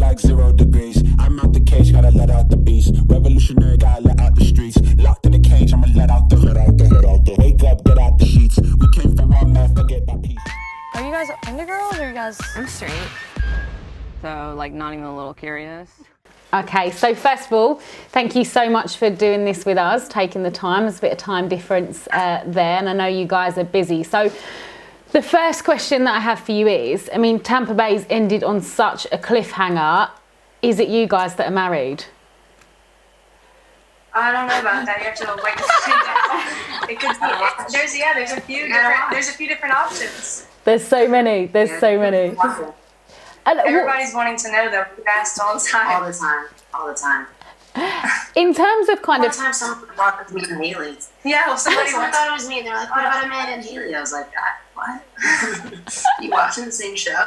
like 0 degrees. I'm out the cage, gotta let out the beast. Revolutionary, gotta let out the streets. Locked in the cage, I'ma let out the. Wake up, get out the sheets. We came for one man, forget that peace. Are you guys into girls or are you guys? I'm straight. So, like, not even a little curious. Okay, so first of all, thank you so much for doing this with us, taking the time. There's a bit of time difference there, and I know you guys are busy. So the first question that I have for you is, I mean, Tampa Baes ended on such a cliffhanger. Is it you guys that are married? I don't know about that. You have to wait to find out. It could be. There's a few different options. There's so many. And everybody's wanting to know though. We've asked all the time. In terms of kind of. One time someone brought up to me and Haley. Yeah, well, somebody thought it was me. They're like, what about Amanda and Haley? I was like, what? You watching the same show?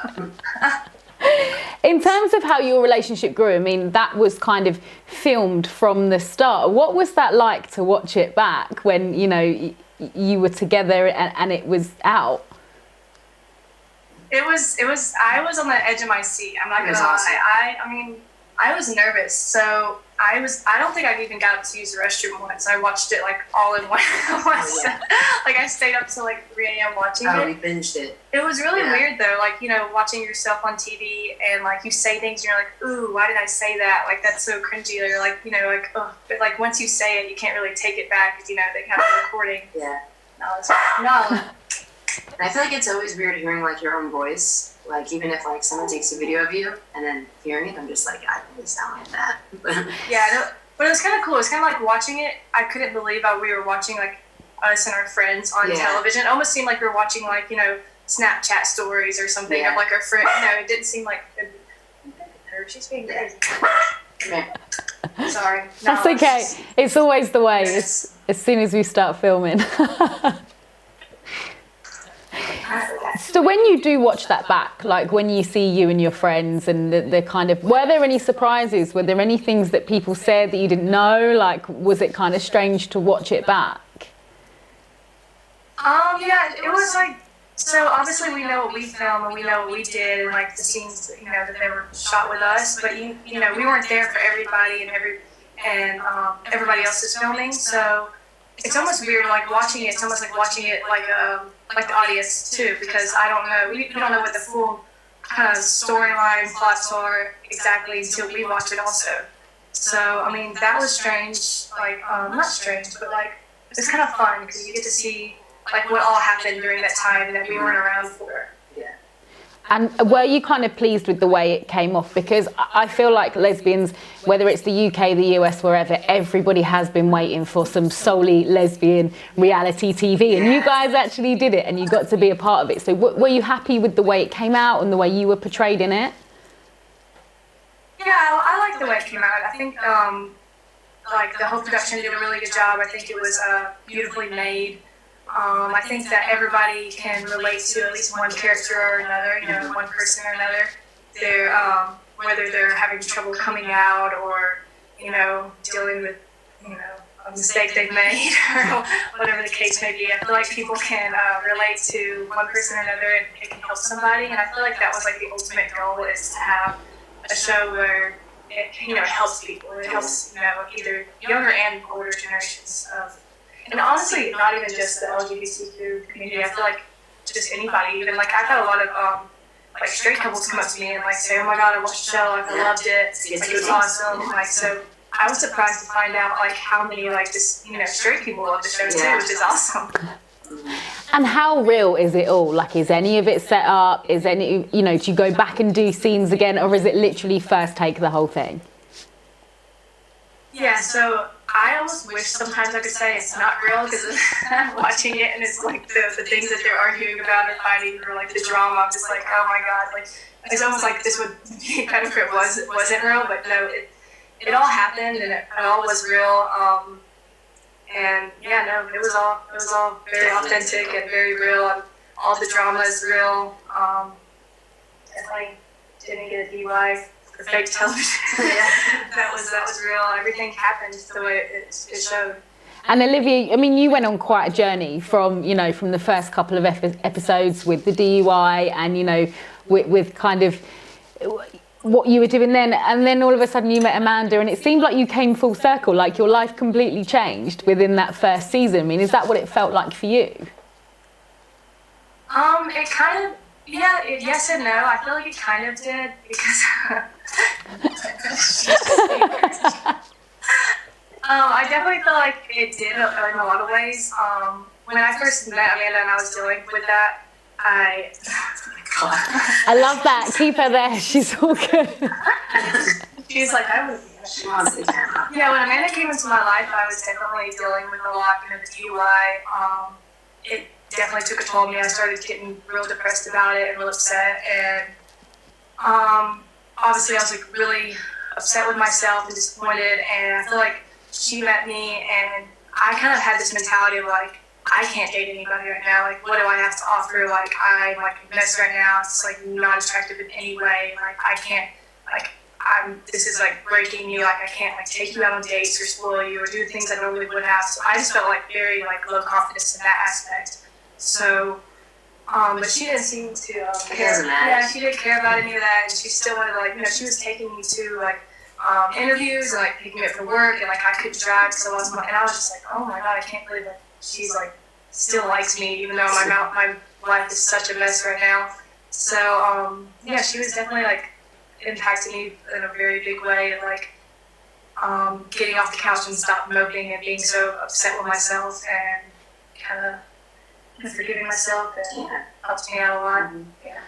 In terms of how your relationship grew, I mean, that was kind of filmed from the start. What was that like to watch it back when, you know, you were together and it was out? It was. I was on the edge of my seat. I'm not gonna lie. I mean, I was nervous. So I don't think I even got up to use the restroom once. I watched it like all in one. Like I stayed up till like 3 a.m. watching it. We binged it. It was really weird though. Like, you know, watching yourself on TV and like you say things and you're like, ooh, why did I say that? Like that's so cringy. Or you're like, you know, like, oh, but like once you say it, you can't really take it back because you know they have the recording. Yeah. No. And I feel like it's always weird hearing like your own voice. Like even if like someone takes a video of you and then hearing it, I'm just like, I really sound like that. Yeah, but it was kind of cool. It was kind of like watching it. I couldn't believe how we were watching like us and our friends on television. It almost seemed like we were watching like, you know, Snapchat stories or something of like our friend. You know, it didn't seem like she's being crazy. Sorry. No, That's okay. It's always the way. It's as soon as we start filming. So when you do watch that back, like when you see you and your friends and the kind of, were there any surprises? Were there any things that people said that you didn't know? Like, was it kind of strange to watch it back? Yeah, it was like, so obviously we know what we filmed and we know what we did and like the scenes, you know, that they were shot with us, but you know, we weren't there for everybody and everybody else is filming, so it's almost weird like watching it. It's almost like watching it like the audience too, because I don't know, we don't know what the full kind of storyline plots are exactly until we watch it also. So I mean that was strange, like not strange, but like it's kind of fun because you get to see like what all happened during that time that we weren't around for. Yeah. And were you kind of pleased with the way it came off? Because I feel like lesbians, whether it's the UK, the US, wherever, everybody has been waiting for some solely lesbian reality TV. And you guys actually did it and you got to be a part of it. So were you happy with the way it came out and the way you were portrayed in it? Yeah, I like the way it came out. I think like the whole production did a really good job. I think it was beautifully made. I think that everybody can relate to at least one character or another, you know, one person or another. They're, whether they're having trouble coming out or, you know, dealing with, you know, a mistake they've made or whatever the case may be. I feel like people can relate to one person or another and it can help somebody. And I feel like that was like the ultimate goal, is to have a show where it, you know, it helps people. It helps, you know, either younger and older generations of. And honestly, not even just the LGBTQ community. I feel like just anybody, even like I've had a lot of like straight couples come up to me and like say, "Oh my God, I watched the show, like I loved it, like it was awesome." And, like so, I was surprised to find out like how many like just, you know, straight people love the show too, which is awesome. And how real is it all? Like, is any of it set up? Is any, you know, do you go back and do scenes again, or is it literally first take the whole thing? Yeah, so I almost wish sometimes I could say it's not real because I'm watching it and it's like the things that they're arguing about or fighting or like the drama. I'm just like, oh my God, like it's almost like this would be better if it wasn't real, but no, it all happened and it all was real. And yeah, no, it was all very authentic and very real, and all the drama is real. Definitely didn't get a DUI. For fake television. that was real. Everything happened the way it showed. And Olivia, I mean, you went on quite a journey from, you know, from the first couple of episodes with the DUI and, you know, with kind of, what you were doing then, and then all of a sudden you met Amanda, and it seemed like you came full circle, like your life completely changed within that first season. I mean, is that what it felt like for you? It kind of, yes and no. I feel like it kind of did because I definitely feel like it did in a lot of ways. When I first met Amanda and I was dealing with that, I love that. Keep her there. She's all good. She's like, I would. She wants the camera. Yeah, when Amanda came into my life, I was definitely dealing with a lot, the DUI. It definitely took a toll on me. I started getting real depressed about it and real upset. And obviously, I was like really upset with myself and disappointed. And I feel like she met me, and I kind of had this mentality of like, I can't date anybody right now. Like, what do I have to offer? Like, I'm like a mess right now. It's like not attractive in any way. Like, I can't, like, this is like breaking me. Like, I can't like take you out on dates or spoil you or do things I normally would have. So I just felt like very like low confidence in that aspect. So, but she didn't seem to care. Yeah, she didn't care about any of that, and she still wanted to like, she was taking me to like interviews and like picking me up for work, and like I couldn't drive because I wasn't. And I was just like, oh my god, I can't believe that she's like still likes me, even though my life is such a mess right now. So she was definitely like impacting me in a very big way, and like getting off the couch and stop moping and being so upset with myself and kind of forgiving myself, and helps me out a lot. Yeah.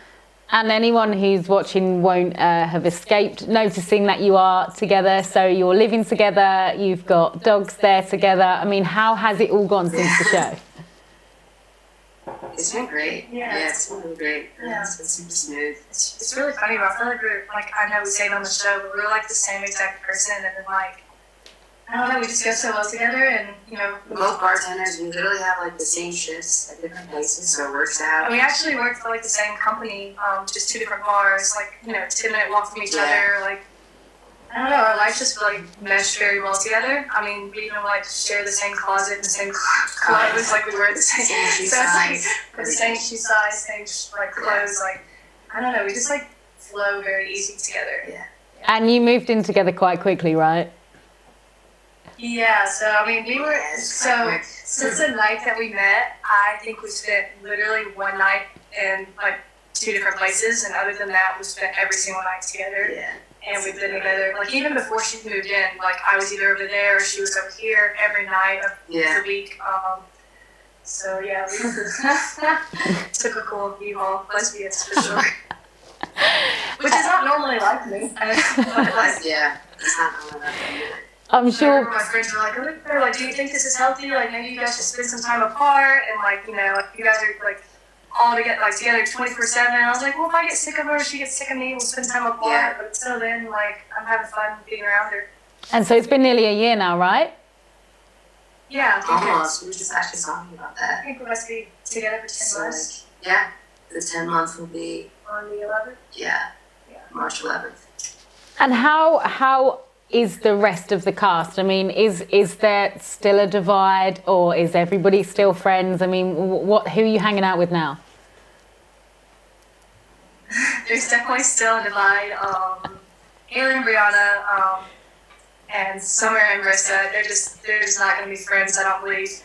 And anyone who's watching won't have escaped noticing that you are together. So you're living together, you've got dogs there together. I mean, how has it all gone since the show? It's been great. Yeah, it's been really great. Yeah. It's been super smooth. It's really funny, but I feel like we're, like, I know we say it on the show, but we're like the same exact person, and then like, I don't know, we just go so well together, and We're both bartenders. We literally have like the same shifts at different places, so it works out. And we actually work for like the same company, just two different bars, like 10-minute walk from each other. Like, I don't know, our lives just like mesh very well together. I mean, we even like share the same closet and the same clothes, like we wear the same shoe size, the same shoe size, same like clothes. Like, I don't know, we just like flow very easy together. Yeah. And you moved in together quite quickly, right? Yeah, so I mean, we were, so since the night that we met, I think we spent literally one night in like two different places, and other than that, we spent every single night together. Yeah. And we've been together, like even before she moved in, like I was either over there or she was over here every night of the week. So yeah, we typical U-Haul lesbians for sure. Which is not normally like me. Yeah, it's not normally like me. I'm sure. My friends are like, do you think this is healthy? Like, maybe you guys should spend some time apart, and like, like you guys are like all together 24/7. I was like, well, if I get sick of her, she gets sick of me, we'll spend time apart. Yeah. But until then, like, I'm having fun being around her. And so it's been nearly a year now, right? Yeah. Almost. We were just actually talking about that. I think we must be together for 10 months. Like, yeah, the 10 months will be on the 11th. Yeah. March 11th. And how is the rest of the cast? I mean, is there still a divide, or is everybody still friends? I mean, who are you hanging out with now? There's definitely still a divide. Haley and Brianna, and Summer and Marissa, they're just not going to be friends, I don't believe.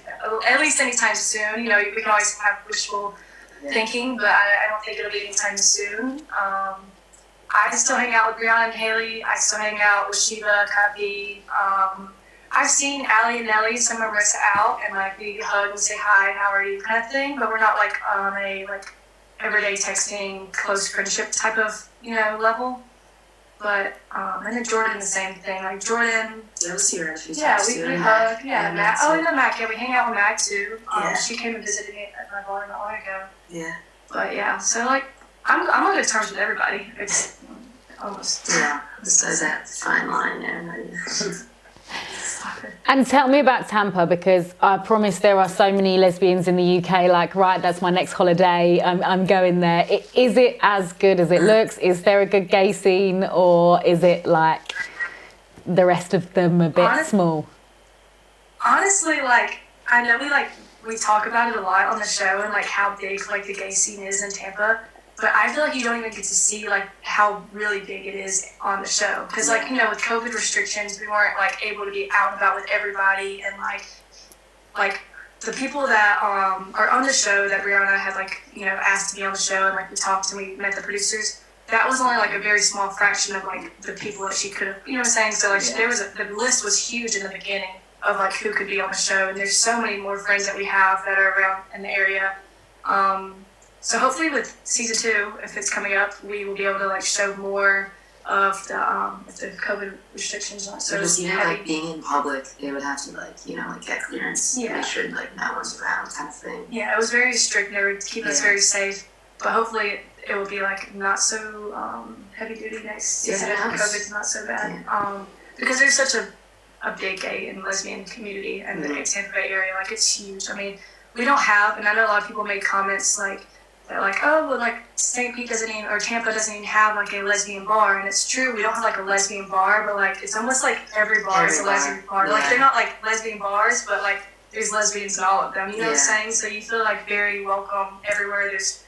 At least anytime soon. We can always have wishful thinking, but I don't think it'll be anytime soon. I still hang out with Brianna and Haley. I still hang out with Shiva, Kapi. I've seen Allie and Nellie, some of Marissa out, and like we hug and say hi, how are you, kind of thing. But we're not like on a like everyday texting, close friendship type of level. But and then Jordan, the same thing. Like Jordan. Yeah, we'll see her a few times. Yeah, we hug. Yeah, Mac. Oh, and then Mac. Yeah, we hang out with Mac too. She came and visited me at my bar not long ago. Yeah. But yeah, so like. I'm on good terms with everybody. It's almost. Yeah, this is that fine line there. And tell me about Tampa, because I promise there are so many lesbians in the UK. Like, right, that's my next holiday. I'm going there. Is it as good as it looks? Is there a good gay scene, or is it like the rest of them a bit small? Honestly, like I know we talk about it a lot on the show and like how big like the gay scene is in Tampa. but I feel like you don't even get to see like how really big it is on the show. Because like, you know, with COVID restrictions, we weren't like able to be out and about with everybody, and like the people that are on the show that Brianna had like, you know, asked to be on the show, and like we talked and we met the producers. That was only like a very small fraction of like the people that she could have, you know what I'm saying? So like the list was huge in the beginning of like who could be on the show, and there's so many more friends that we have that are around in the area. So hopefully with season 2, if it's coming up, we will be able to like show more of the if the COVID restrictions aren't so just even heavy. like being in public, they would have to like, you know, like get clearance to make sure like no one's around kind of thing. Yeah, it was very strict. They were keeping us very safe, but hopefully it will be like not so heavy duty next season. COVID's not so bad because there's such a big gay and lesbian community in the Tampa Bay area. Like it's huge. I mean, we don't have, and I know a lot of people make comments like they're like, oh, well, like St. Pete doesn't even, or Tampa doesn't even have like a lesbian bar, and it's true. We don't have like a lesbian bar, but like it's almost like every bar is a lesbian bar. Yeah. Like they're not like lesbian bars, but like there's lesbians in all of them. You know what I'm saying? So you feel like very welcome everywhere. There's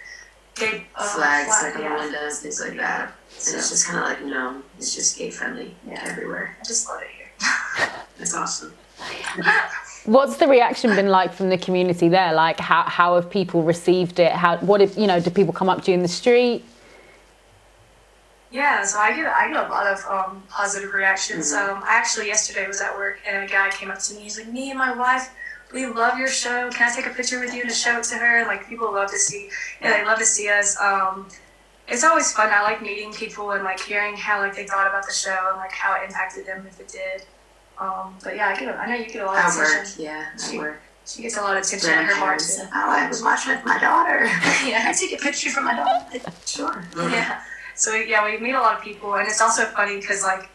gay flags like on the windows, things like that. And it's just kind of like, no, it's just gay friendly everywhere. I just love it here. That's awesome. What's the reaction been like from the community there? Like, how have people received it? You know, do people come up to you in the street? Yeah, so I get a lot of positive reactions. I actually yesterday was at work and a guy came up to me. He's like, me and my wife, we love your show. Can I take a picture with you to show it to her? Like people love to see, they love to see us. It's always fun. I like meeting people and like hearing how like they thought about the show and like how it impacted them if it did. But yeah, I know you get a lot of attention. At work. She gets a lot of attention at her bar too. Oh, I was watching with my daughter. Yeah, I took a picture from my daughter. Sure. Yeah. So yeah, we meet a lot of people, and it's also funny because like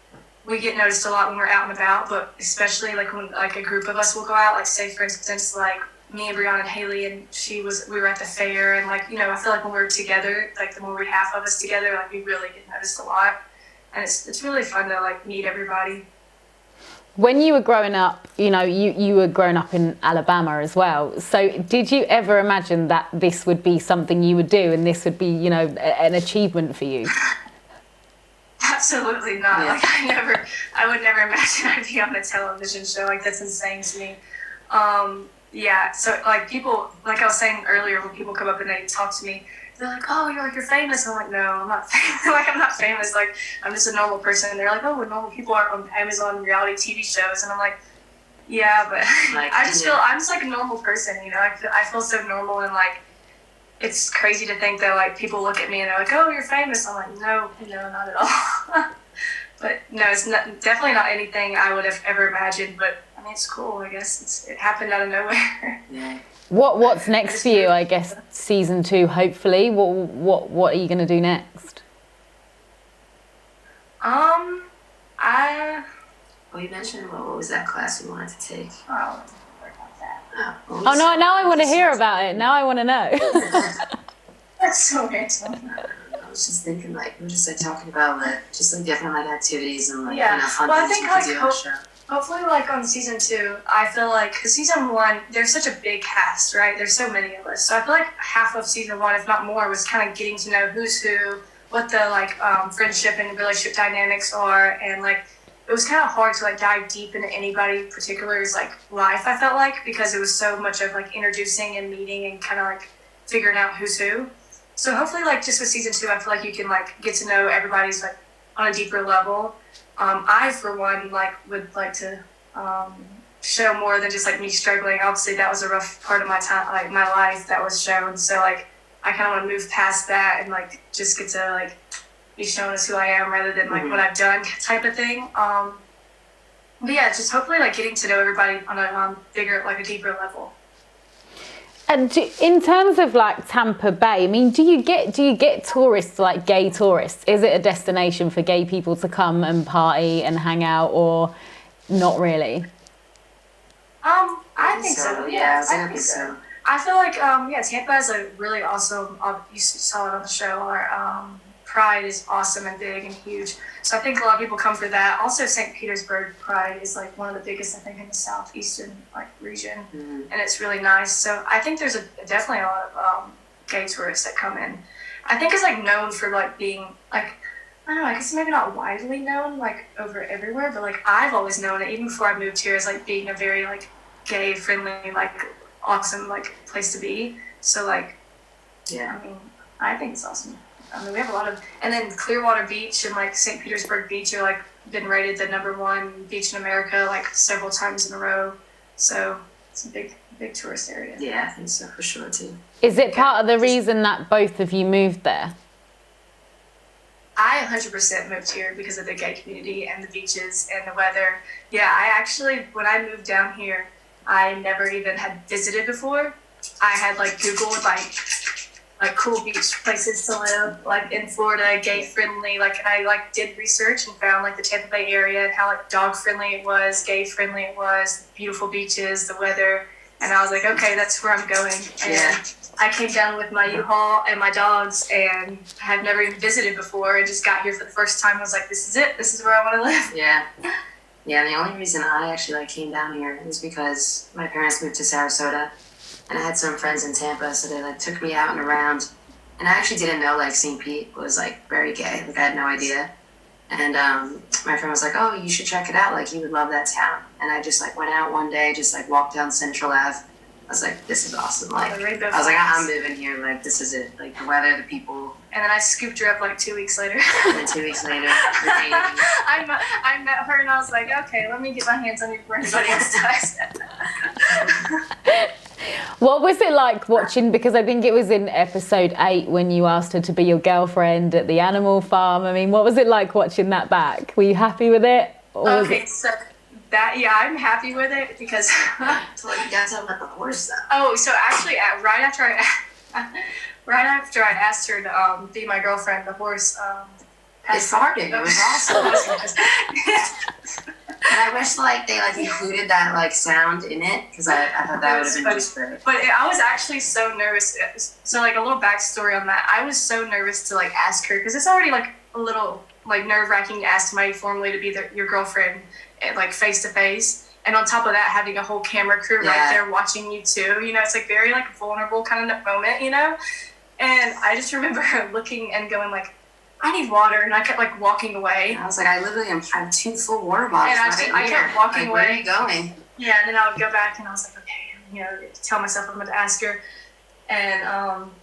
we get noticed a lot when we're out and about, but especially like when like a group of us will go out. Like say for instance, like me and Brianna and Haley, and we were at the fair, and like, you know, I feel like when we're together, like the more we have of us together, like we really get noticed a lot, and it's really fun to like meet everybody. When you were growing up, you know, you were growing up in Alabama as well. So did you ever imagine that this would be something you would do and this would be, you know, an achievement for you? Absolutely not. Yeah. Like I would never imagine I'd be on a television show. Like that's insane to me. Yeah, so like people, like I was saying earlier, when people come up and they talk to me, they're like, oh, you're famous. I'm like, no, I'm not famous. Like, I'm not famous. Like, I'm just a normal person. And they're like, oh, well, normal people are on Amazon reality TV shows. And I'm like, yeah, but like, I just feel, I'm just like a normal person, you know? I feel so normal, and like, it's crazy to think that like people look at me and they're like, oh, you're famous. I'm like, no, not at all. But no, it's definitely not anything I would have ever imagined, but I mean, it's cool, I guess. It happened out of nowhere. Yeah. What's next for you? I guess season 2, hopefully. What are you going to do next? Well, you mentioned what was that class you wanted to take? Oh, Oh no! Now I want to hear about it. Now I want to know. that's so random. I was just thinking, like, we're just like talking about like just like different like activities and like fun well, things you can do on the show. Hopefully, like on season 2, I feel like, because season 1, there's such a big cast, right? There's so many of us. So I feel like half of season 1, if not more, was kind of getting to know who's who, what the like friendship and relationship dynamics are, and like it was kind of hard to like dive deep into anybody particular's like life. I felt like, because it was so much of like introducing and meeting and kind of like figuring out who's who. So hopefully, like just with season 2, I feel like you can like get to know everybody's like on a deeper level. I, for one, like would like to show more than just like me struggling. Obviously, that was a rough part of my time, like my life that was shown. So like I kind of want to move past that and like just get to like be shown as who I am rather than like what I've done type of thing. But yeah, just hopefully like getting to know everybody on a bigger, like a deeper level. And in terms of like Tampa Bay, I mean, do you get tourists, like gay tourists? Is it a destination for gay people to come and party and hang out, or not really? I think so. Yeah, I think so. I feel like Tampa is a really awesome. You saw it on the show. Our Pride is awesome and big and huge. So I think a lot of people come for that. Also, St. Petersburg Pride is like one of the biggest, I think, in the southeastern like region, and it's really nice. So I think there's definitely a lot of gay tourists that come in. I think it's like known for like being like, I don't know, I guess maybe not widely known like over everywhere, but like I've always known it even before I moved here as like being a very like gay friendly, like awesome like place to be. So like, Yeah. I mean, I think it's awesome. I mean, we have a lot of, and then Clearwater Beach and like St. Petersburg Beach are like been rated the #1 beach in America like several times in a row. So it's a big tourist area. Yeah, I think so for sure too. Is it part of the reason that both of you moved there? I 100% moved here because of the gay community and the beaches and the weather. Yeah, I actually, when I moved down here, I never even had visited before. I had like Googled like cool beach places to live, like in Florida, gay friendly. Like, and I like did research and found like the Tampa Bay area and how like dog friendly it was, gay friendly it was, beautiful beaches, the weather. And I was like, okay, that's where I'm going. And Yeah. I came down with my U-Haul and my dogs, and I had never even visited before. I just got here for the first time. I was like, this is it. This is where I want to live. Yeah. Yeah, and the only reason I actually like came down here is because my parents moved to Sarasota, and I had some friends in Tampa, so they like took me out and around. And I actually didn't know like St. Pete was like very gay. Like I had no idea. And my friend was like, "Oh, you should check it out. Like you would love that town." And I just like went out one day, just like walked down Central Ave. I was like, "This is awesome." Like The rainbow I was like, flags. "I'm moving here. Like this is it. Like the weather, the people." And then I scooped her up like 2 weeks later. And then 2 weeks later, the dating. I met her and I was like, okay, let me get my hands on you before anybody else does. What was it like watching, because I think it was in episode 8 when you asked her to be your girlfriend at the animal farm. I mean, what was it like watching that back? Were you happy with it? Or was Okay, it... so that, yeah, I'm happy with it because, So like you guys talking about the horse though. oh, so actually right after I asked her to be my girlfriend, the horse It farted. It was awesome. And I wish like they like included that like sound in it because I thought that would have been just great. But I was actually so nervous. So like a little backstory on that. I was so nervous to like ask her because it's already like a little like nerve-wracking to ask somebody formally to be your girlfriend, like face to face. And on top of that, having a whole camera crew right there watching you too. You know, it's like very like vulnerable kind of moment. You know, and I just remember her looking and going like, I need water, and I kept like walking away. And I was like, I literally am. I have 2 full water bottles. And I kept walking like, away. Where are you going? Yeah, and then I would go back, and I was like, okay, you know, tell myself I'm going to ask her. And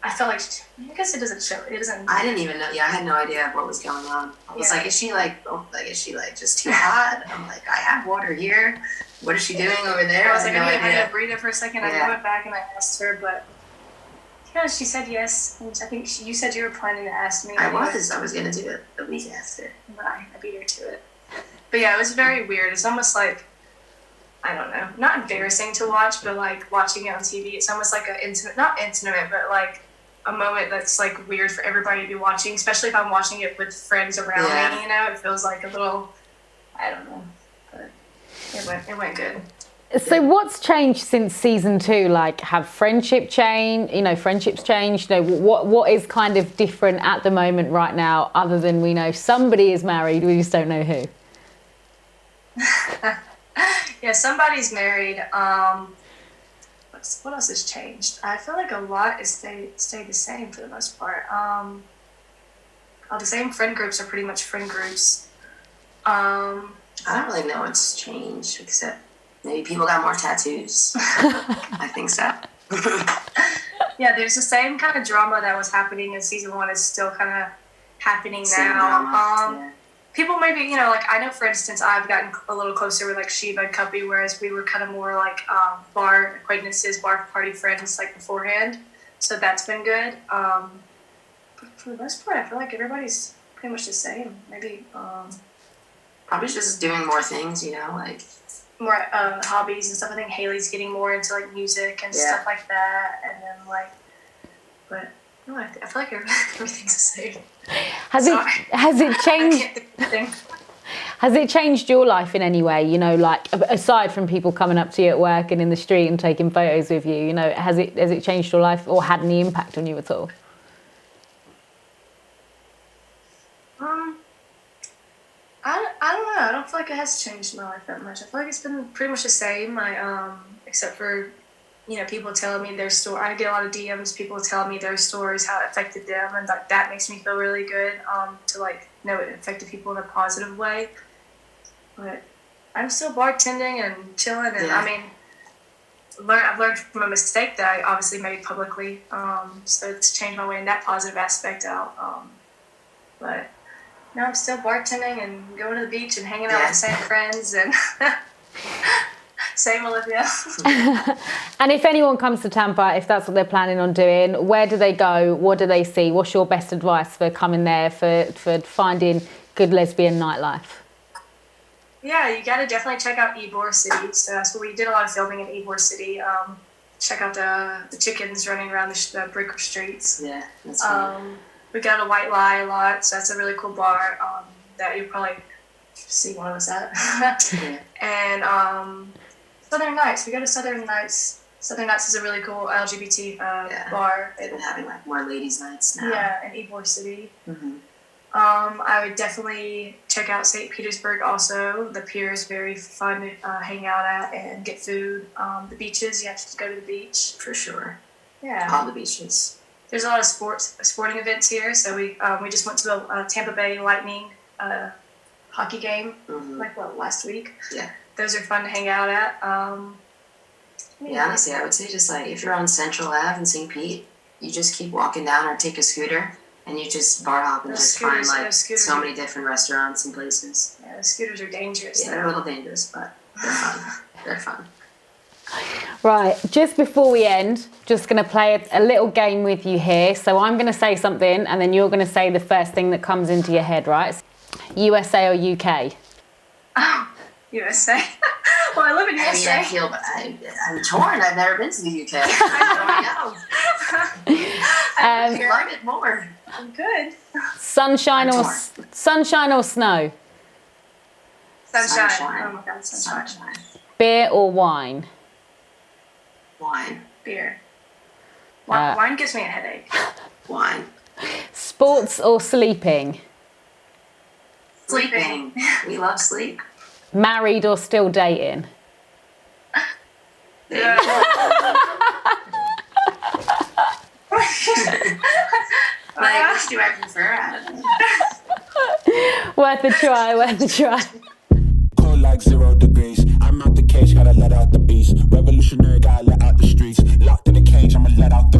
I felt like, I guess it doesn't show. It doesn't. I didn't even know. Yeah, I had no idea what was going on. I was like, is she like, is she like just too hot? I'm like, I have water here. What is she doing over there? I was like, no I need idea. to breathe it for a second. Yeah. I went back and I asked her, but yeah, she said yes. And I think you said you were planning to ask me. I was going to do it the week after. But I beat her to it. But yeah, it was very weird. It's almost like, I don't know, not embarrassing to watch, but like watching it on TV, it's almost like not intimate, but like a moment that's like weird for everybody to be watching, especially if I'm watching it with friends around me, you know, it feels like a little, I don't know, but it went good. So what's changed since season 2? Like, have friendships changed? You know, what is kind of different at the moment right now, other than we know somebody is married, we just don't know who? Yeah, somebody's married. What else has changed? I feel like a lot has stayed the same for the most part. The same friend groups are pretty much friend groups. I don't really know what's changed except maybe people got more tattoos. I think so. Yeah, there's the same kind of drama that was happening in season 1 is still kind of happening Same now. drama, People maybe, you know, like I know for instance I've gotten a little closer with like Shiva and Cuppy, whereas we were kind of more like bar acquaintances, bar party friends like beforehand. So that's been good. But for the most part, I feel like everybody's pretty much the same. Maybe Probably just doing more things, you know, like more hobbies and stuff. I think Haley's getting more into like music and stuff like that. And then like, but no, I feel like everything's the same. Has it changed? Has it changed your life in any way? You know, like aside from people coming up to you at work and in the street and taking photos with you, you know, has it changed your life or had any impact on you at all? I don't know. I don't feel like it has changed my life that much. I feel like it's been pretty much the same. Except for people telling me their story. I get a lot of DMs, people telling me their stories, how it affected them, and that makes me feel really good to like know it affected people in a positive way. But I'm still bartending and chilling, and I mean, I've learned from a mistake that I obviously made publicly, so it's changed my way in that positive aspect out. But now I'm still bartending and going to the beach and hanging out with the same friends and same Olivia. And if anyone comes to Tampa, if that's what they're planning on doing, where do they go? What do they see? What's your best advice for coming there, for finding good lesbian nightlife? Yeah, you got to definitely check out Ybor City. So that's where we did a lot of filming in Ybor City. Check out the chickens running around the brick streets. Yeah, that's fun. We got a White Lie a lot, so that's a really cool bar that you'll probably see one of us at. Yeah. And Southern Nights, we go to Southern Nights. Southern Nights is a really cool LGBT bar. They've been having like more ladies' nights now. Yeah, in Ybor City. Mm-hmm. I would definitely check out St. Petersburg also. The pier is very fun to hang out at and get food. The beaches, you have to go to the beach. For sure. Yeah. All the beaches. There's a lot of sporting events here. So we just went to a Tampa Bay Lightning hockey game last week. Yeah. Those are fun to hang out at. Yeah, honestly, I would say just like if you're on Central Ave in St. Pete, you just keep walking down or take a scooter. And you just bar hop and just find like so many different restaurants and places. Yeah, the scooters are dangerous. Yeah, they're a little dangerous, but they're fun. They're fun. Right, just before we end, just going to play a little game with you here. So I'm going to say something and then you're going to say the first thing that comes into your head, right? USA or UK? Oh, USA. Well, I live in USA. I mean, I'm torn. I've never been to the UK. I love it more. I'm good. Sunshine or snow? Sunshine. Sunshine. Oh my God, sunshine. Beer or wine? Wine. Beer. Wine gives me a headache. Wine. Sports or sleeping? Sleeping. We love sleep. Married or still dating? Yeah. Like, which do I prefer? I don't know. Worth a try, worth a try. Cold like 0 degrees. I'm out the cage, gotta let out the beast. Revolutionary, gotta let out the streets. Locked in a cage, I'ma let out the